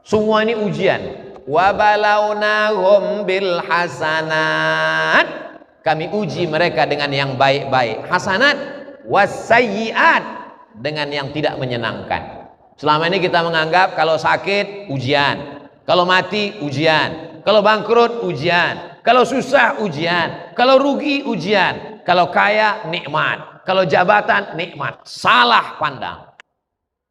Semua ini ujian. Wa balawnahum bil hasanat. Kami uji mereka dengan yang baik-baik. Hasanat wasayyiat, dengan yang tidak menyenangkan. Selama ini kita menganggap kalau sakit ujian, kalau mati ujian, kalau bangkrut ujian, kalau susah ujian, kalau rugi ujian, kalau kaya nikmat, kalau jabatan nikmat. Salah pandang.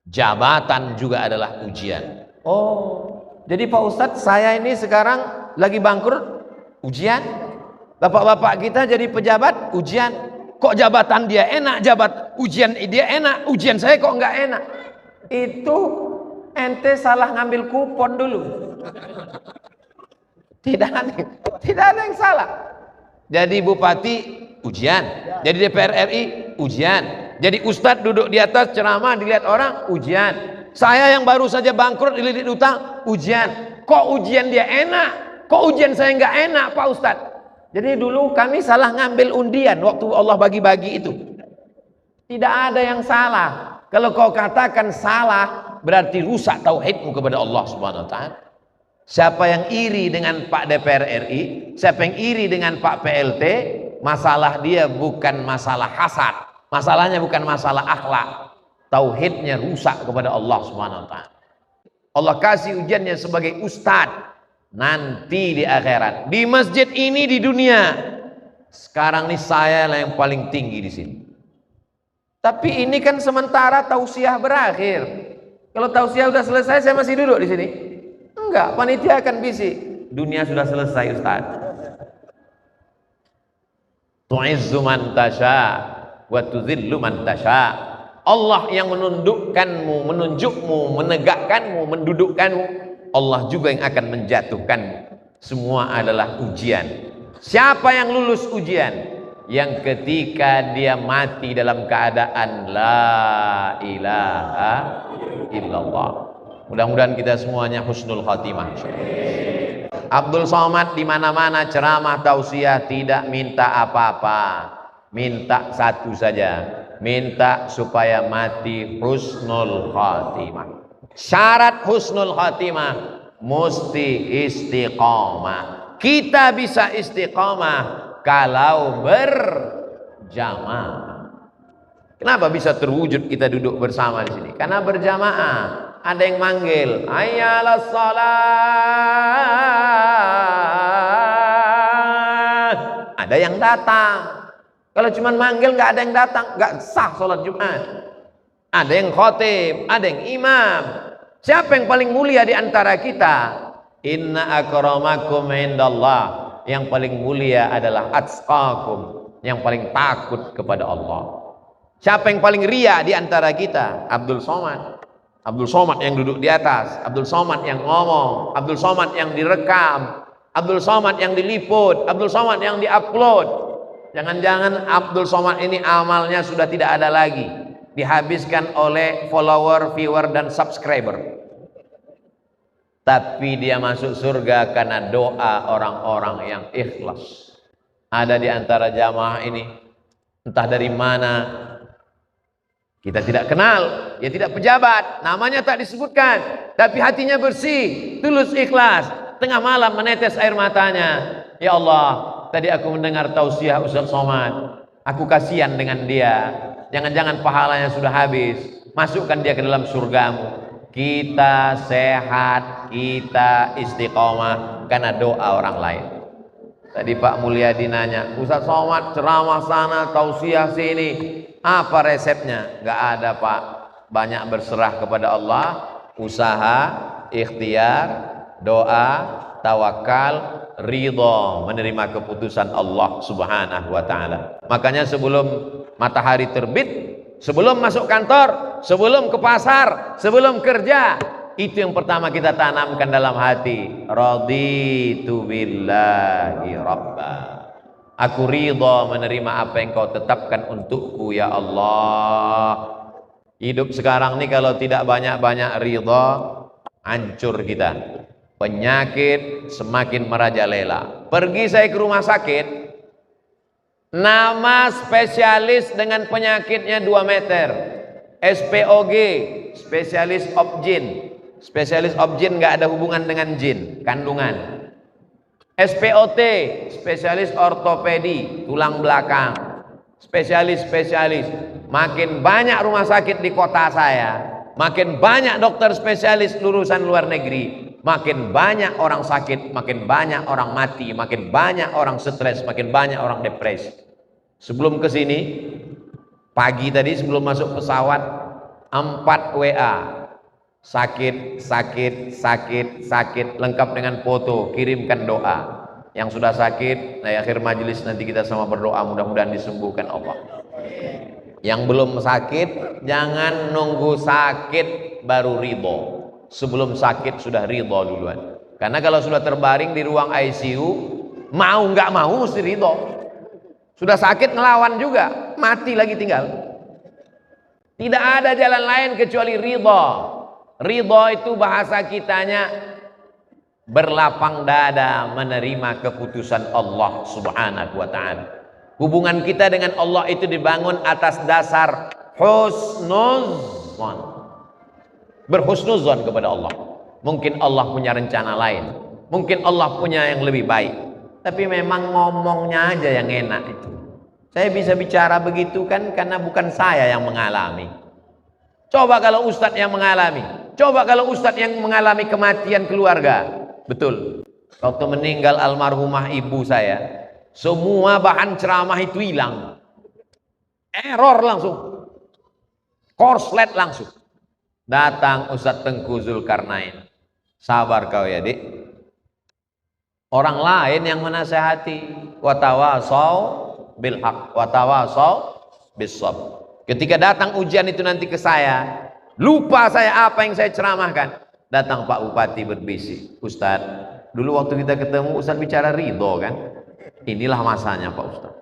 Jabatan juga adalah ujian. Oh, jadi Pak Ustadz, saya ini sekarang lagi bangkrut, ujian. Bapak-bapak kita jadi pejabat, ujian. Kok jabatan dia enak, ujian dia enak, ujian saya kok nggak enak. Itu ente salah ngambil kupon dulu. Tidak ada yang salah. Jadi bupati ujian, jadi DPR RI ujian, jadi ustadz duduk di atas ceramah dilihat orang ujian. Saya yang baru saja bangkrut dililit utang ujian. Kok ujian dia enak, kok ujian saya nggak enak Pak Ustadz? Jadi dulu kami salah ngambil undian waktu Allah bagi-bagi itu. Tidak ada yang salah. Kalau kau katakan salah, berarti rusak tauhidmu kepada Allah Subhanahu wa taala. Siapa yang iri dengan Pak DPR RI, siapa yang iri dengan Pak PLT, masalah dia bukan masalah hasad, masalahnya bukan masalah akhlak. Tauhidnya rusak kepada Allah Subhanahu wa taala. Allah kasih ujiannya sebagai ustadz nanti di akhirat. Di masjid ini di dunia, sekarang ini saya lah yang paling tinggi di sini. Tapi ini kan sementara tausiah berakhir. Kalau tausiah sudah selesai, saya masih duduk di sini. Enggak, panitia akan bisik. Dunia sudah selesai Ustaz. Tu'izzu man tasha wa tuzillu man tasha. Allah yang menundukkanmu, menunjukmu, menegakkanmu, mendudukkanmu. Allah juga yang akan menjatuhkanmu. Semua adalah ujian. Siapa yang lulus ujian? Yang ketika dia mati dalam keadaan la ilaha illallah. Mudah-mudahan kita semuanya husnul khatimah. Abdul Somad di mana-mana ceramah tausiah tidak minta apa-apa, minta satu saja, minta supaya mati husnul khatimah. Syarat husnul khatimah mesti istiqamah. Kita bisa istiqamah kalau berjamaah. Kenapa bisa terwujud kita duduk bersama di sini? Karena berjamaah. Ada yang manggil, hayyalas salat. Ada yang datang. Kalau cuma manggil nggak ada yang datang, nggak sah sholat Jumat. Ada yang khotib, ada yang imam. Siapa yang paling mulia di antara kita? Inna akramakum indallah. Yang paling mulia adalah atqakum, yang paling takut kepada Allah. Siapa yang paling ria di antara kita? Abdul Somad. Abdul Somad yang duduk di atas, Abdul Somad yang ngomong, Abdul Somad yang direkam, Abdul Somad yang diliput, Abdul Somad yang diupload. Jangan-jangan Abdul Somad ini amalnya sudah tidak ada lagi, dihabiskan oleh follower, viewer, dan subscriber. Tapi dia masuk surga karena doa orang-orang yang ikhlas. Ada di antara jamaah ini, entah dari mana, kita tidak kenal, dia tidak pejabat, namanya tak disebutkan, tapi hatinya bersih, tulus ikhlas. Tengah malam menetes air matanya. Ya Allah, tadi aku mendengar tausiah Ustaz Somad, aku kasihan dengan dia. Jangan-jangan pahalanya sudah habis. Masukkan dia ke dalam surgamu. Kita sehat, kita istiqomah karena doa orang lain. Tadi Pak Mulyadi nanya, Ustaz Somad ceramah sana, tausiah sini, apa resepnya? Gak ada Pak. Banyak berserah kepada Allah, usaha, ikhtiar, doa, tawakal, ridho, menerima keputusan Allah Subhanahu wa taala. Makanya sebelum matahari terbit, sebelum masuk kantor, sebelum ke pasar, sebelum kerja, itu yang pertama kita tanamkan dalam hati. Raditu billahi rabba. Aku ridha menerima apa yang kau tetapkan untukku ya Allah. Hidup sekarang ini kalau tidak banyak-banyak ridha, hancur kita. Penyakit semakin merajalela. Pergi saya ke rumah sakit, nama spesialis dengan penyakitnya 2 meter. SPOG, spesialis obgyn. spesialis objin nggak ada hubungan dengan jin, kandungan. SPOT, spesialis ortopedi, tulang belakang. Spesialis, makin banyak rumah sakit di kota saya, makin banyak dokter spesialis lulusan luar negeri, makin banyak orang sakit, makin banyak orang mati, makin banyak orang stres, makin banyak orang depresi. Sebelum ke sini, pagi tadi sebelum masuk pesawat, 4 WA, sakit, lengkap dengan foto, kirimkan doa. Yang sudah sakit, di akhir majelis nanti kita sama berdoa mudah-mudahan disembuhkan Allah. Yang belum sakit, jangan nunggu sakit baru ridho. Sebelum sakit sudah ridho duluan. Karena kalau sudah terbaring di ruang ICU, mau nggak mau mesti ridho. Sudah sakit ngelawan juga, mati lagi tinggal. Tidak ada jalan lain kecuali ridho. Ridho itu bahasa kitanya berlapang dada menerima keputusan Allah Subhanahu wa ta'ala. Hubungan kita dengan Allah itu dibangun atas dasar husnuzon. Berhusnuzon kepada Allah. Mungkin Allah punya rencana lain, mungkin Allah punya yang lebih baik, tapi memang ngomongnya aja yang enak itu. Saya bisa bicara begitu kan karena bukan saya yang mengalami. Coba kalau ustadz yang mengalami, coba kalau ustadz yang mengalami kematian keluarga. Betul, waktu meninggal almarhumah ibu saya, semua bahan ceramah itu hilang, error langsung, korslet langsung. Datang Ustadz Tengku Zulkarnain, sabar kau ya dik, orang lain yang menasehati, watawasau bil haq watawasau bis sabr. Ketika datang ujian itu nanti ke saya, lupa saya apa yang saya ceramahkan. Datang Pak Bupati berbisik, Ustadz, dulu waktu kita ketemu Ustadz bicara ridho kan? Inilah masanya Pak Ustadz.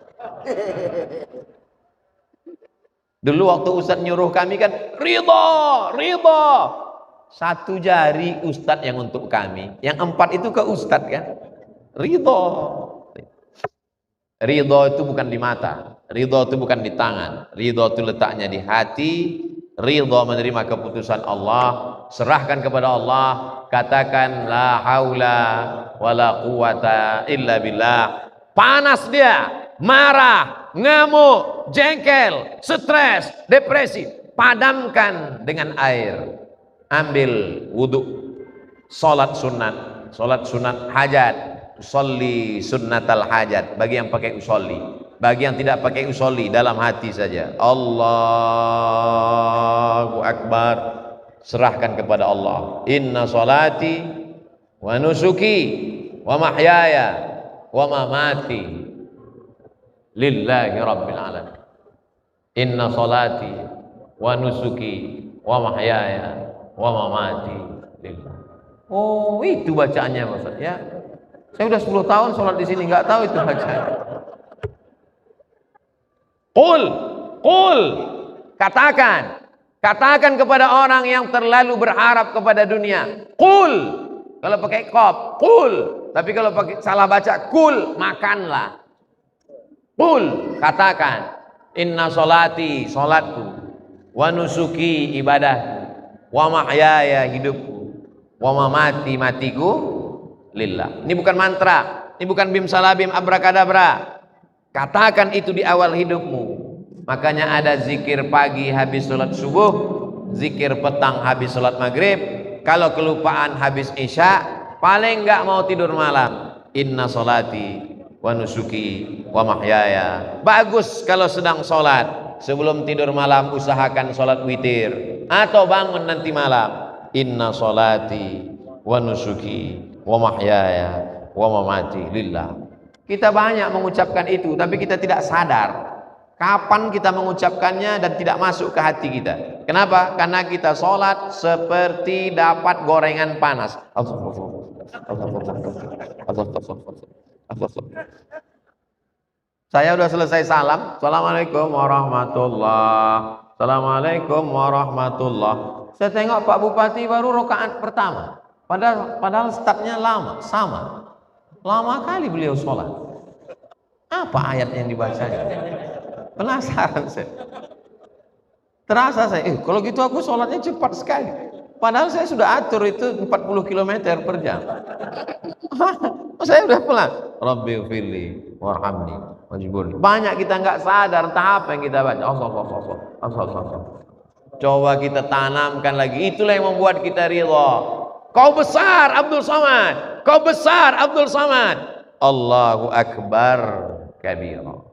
Dulu waktu Ustadz nyuruh kami kan ridho. 1 jari Ustadz yang untuk kami, yang 4 itu ke Ustadz kan? Ridho. Ridho itu bukan di mata, ridho itu bukan di tangan, ridho itu letaknya di hati. Ridho menerima keputusan Allah, serahkan kepada Allah, katakan la haula wala quwata illa billah. Panas dia, marah, ngamuk, jengkel, stres, depresi, padamkan dengan air. Ambil wudhu, salat sunat hajat, usolli sunnatal hajat. Bagi yang pakai usolli, bagi yang tidak pakai usolli, dalam hati saja Allahu Akbar, serahkan kepada Allah. Inna salati wa nusuki wa mahyaya wa mamati lillahi rabbil alamin. Inna salati wa nusuki wa mahyaya wa mamati lillah. Oh, itu bacaannya Ustaz ya. Saya udah 10 tahun sholat di sini, nggak tahu itu bacaan. Qul, katakan kepada orang yang terlalu berharap kepada dunia. Qul, kalau pakai qaf, qul. Tapi kalau pakai salah baca, kul, makanlah. Qul, katakan, inna sholati, sholatku, wa nusuki, ibadahku, wa mahyaya, hidupku, wa mamati, matiku, lillah. Ini bukan mantra, ini bukan bim salabim abrakadabra. Katakan itu di awal hidupmu. Makanya ada zikir pagi habis sholat subuh, zikir petang habis sholat maghrib. Kalau kelupaan habis isya, paling enggak mau tidur malam, inna sholati wa nusuki wa mahyaya. Bagus kalau sedang sholat, sebelum tidur malam usahakan sholat witir, atau bangun nanti malam, inna sholati wa nusuki wa mahyaya wa mamati lillah. Kita banyak mengucapkan itu, tapi kita tidak sadar kapan kita mengucapkannya dan tidak masuk ke hati kita. Kenapa? Karena kita sholat seperti dapat gorengan panas. Saya udah selesai salam, assalamualaikum warahmatullah, assalamualaikum warahmatullah. Saya tengok Pak Bupati baru rakaat pertama, padahal startnya lama, sama. Lama kali beliau sholat. Apa ayat yang dibacanya? Penasaran saya. Terasa saya, kalau gitu aku sholatnya cepat sekali. Padahal saya sudah atur itu 40 km per jam. Saya udah pulang. Rabbi firli warhamni wajburni. Banyak kita nggak sadar entah apa yang kita baca. Allah. Coba kita tanamkan lagi. Itulah yang membuat kita ridha. Kau besar Abdul Samad. Kau besar Abdul Samad. Allahu Akbar kabira.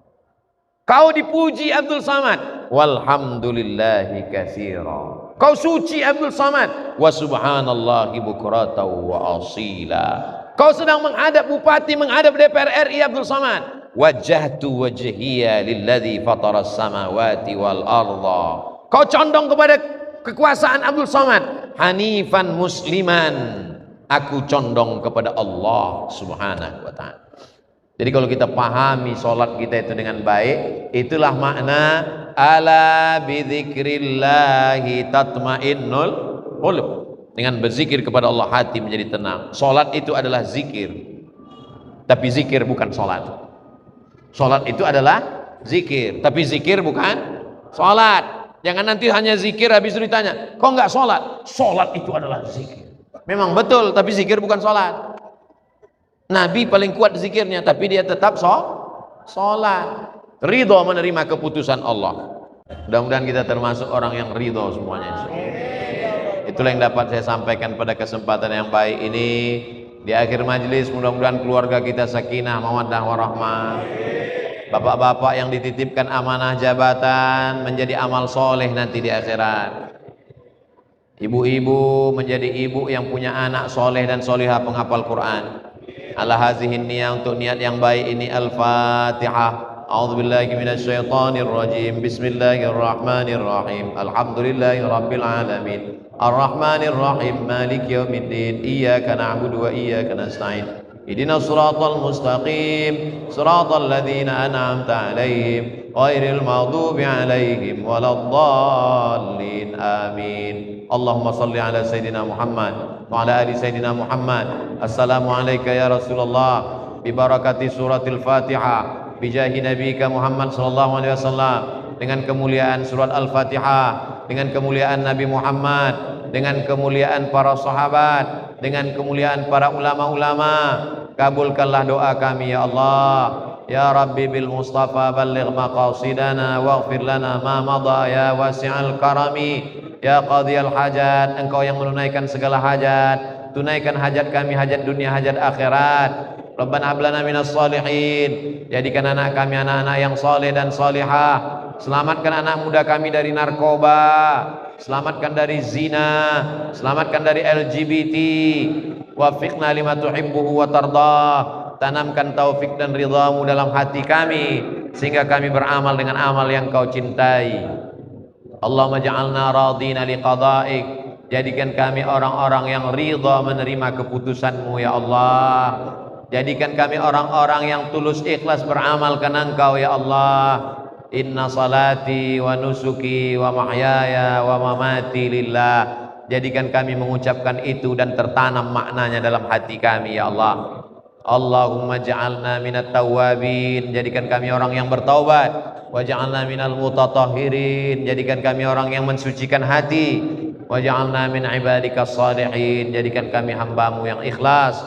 Kau dipuji Abdul Samad. Walhamdulillahi katsira. Kau suci Abdul Samad. Wa subhanallahi bukratan wa asila. Kau sedang menghadap bupati, menghadap DPR RI Abdul Samad. Wajjahtu wajhiya lilladzi fataras samawati wal arda. Kau condong kepada kekuasaan Abdul Samad. Hanifan musliman. Aku condong kepada Allah Subhanahu wa ta'ala. Jadi kalau kita pahami sholat kita itu dengan baik, itulah makna ala bidzikrillahi tatmainnul qulub. Dengan berzikir kepada Allah hati menjadi tenang. Sholat itu adalah zikir, tapi zikir bukan sholat. Sholat itu adalah zikir, tapi zikir bukan sholat. Jangan nanti hanya zikir habis itu ditanya, kok nggak sholat? Sholat itu adalah zikir. Memang betul, tapi zikir bukan sholat. Nabi paling kuat zikirnya, tapi dia tetap sholat. Ridho menerima keputusan Allah. Mudah-mudahan kita termasuk orang yang ridho semuanya. Itulah yang dapat saya sampaikan pada kesempatan yang baik ini. Di akhir majelis, mudah-mudahan keluarga kita sakinah, mawaddah warahmah. Bapak-bapak yang dititipkan amanah jabatan menjadi amal soleh nanti di akhirat. Ibu-ibu menjadi ibu yang punya anak soleh dan solihah penghafal Quran. Ala hazihin niyah, untuk niat yang baik ini. Al-Fatihah. A'udzubillahi minasyaitonir rajim. Bismillahirrahmanirrahim. Alhamdulillahi rabbil alamin. Ar-Rahmanir Rahim. Maliki yaumiddin. Iyyaka na'budu wa iyyaka nasta'in. Ihdinas siratal mustaqim. Siratal ladzina an'amta 'alaihim ghairil maghdubi 'alaihim waladdallin. Amin. Allahumma shalli ala sayyidina Muhammad wa ala ali sayyidina Muhammad. Assalamu alayka ya Rasulullah bi barakati suratil Fatihah bi jahi nabiyika Muhammad sallallahu alaihi wasallam. Dengan kemuliaan surat Al-Fatihah, dengan kemuliaan Nabi Muhammad, dengan kemuliaan para sahabat, dengan kemuliaan para ulama-ulama, kabulkanlah doa kami ya Allah. Ya Rabbi bil Mustafa balligh maqasidana waghfir lana ma madha ya wasi'al karami ya qadhiyal hajat. Engkau yang menunaikan segala hajat, tunaikan hajat kami, hajat dunia, hajat akhirat. Rabbana hab lana minas shalihin. Jadikan anak kami anak-anak yang saleh dan salihah. Selamatkan anak muda kami dari narkoba, selamatkan dari zina, selamatkan dari LGBT. Wafiqna lima tuhibbuhu wa tardah. Tanamkan taufik dan ridhamu dalam hati kami, sehingga kami beramal dengan amal yang kau cintai. Allahumma ja'alna radina liqada'ik. Jadikan kami orang-orang yang ridha menerima keputusanmu ya Allah. Jadikan kami orang-orang yang tulus ikhlas beramal karena Engkau ya Allah. Inna salati wa nusuki wa mahyaya wa mamati lillah. Jadikan kami mengucapkan itu dan tertanam maknanya dalam hati kami ya Allah. Allahumma ja'alna minat tawwabin. Jadikan kami orang yang bertaubat. Wa ja'alna minal mutatahhirin. Jadikan kami orang yang mensucikan hati. Wa ja'alna min ibadikas salihin. Jadikan kami hambamu yang ikhlas.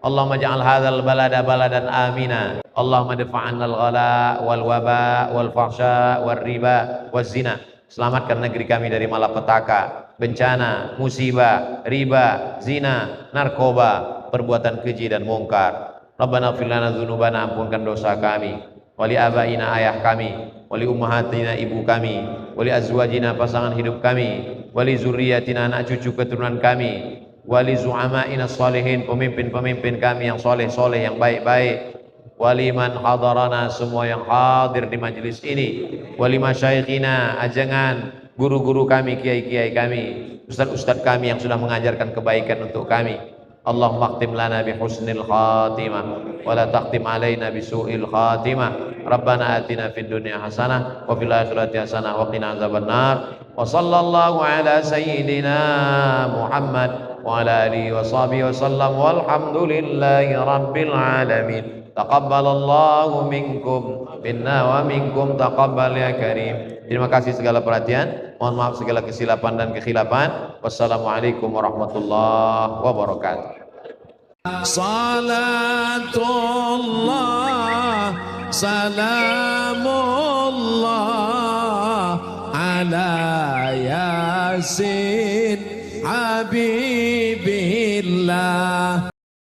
Allahumma ja'al hadzal balada baladan amina. Allahumma dafa'anna al-ghala wal waba wal fahsya wal riba wal zina. Selamatkan negeri kami dari malapetaka, bencana, musibah, riba, zina, narkoba, perbuatan keji dan mungkar. Rabbana ighfir lana dzunubana, ampunkan dosa kami, wali abaina, ayah kami, wali ummahatina, ibu kami, wali azwajina, pasangan hidup kami, wali zurriyatina, anak cucu keturunan kami, wali zu'ama'ina sholihin, pemimpin-pemimpin kami yang soleh-soleh, yang baik-baik, wali man hadarana, semua yang hadir di majelis ini, wali masyaikhina, ajangan guru-guru kami, kiai-kiai kami, ustaz-ustaz kami yang sudah mengajarkan kebaikan untuk kami. Allahumma khtim lana bi husnil khatimah wa la takhtim alaina bi su'il khatimah. Rabbana atina fid dunya hasanah wa fil akhirati hasanah wa qina azabannar. Wa sallallahu ala sayyidina Muhammad wa ala alihi wa sahbihi wa sallam walhamdulillahi rabbil alamin. Taqabbalallahu minkum minna wa minkum taqabbal ya karim. Terima kasih segala perhatian. Mohon maaf segala kesilapan dan kekhilafan. Wassalamualaikum warahmatullahi wabarakatuh. Salatullah salamullah ala yasin habibillah.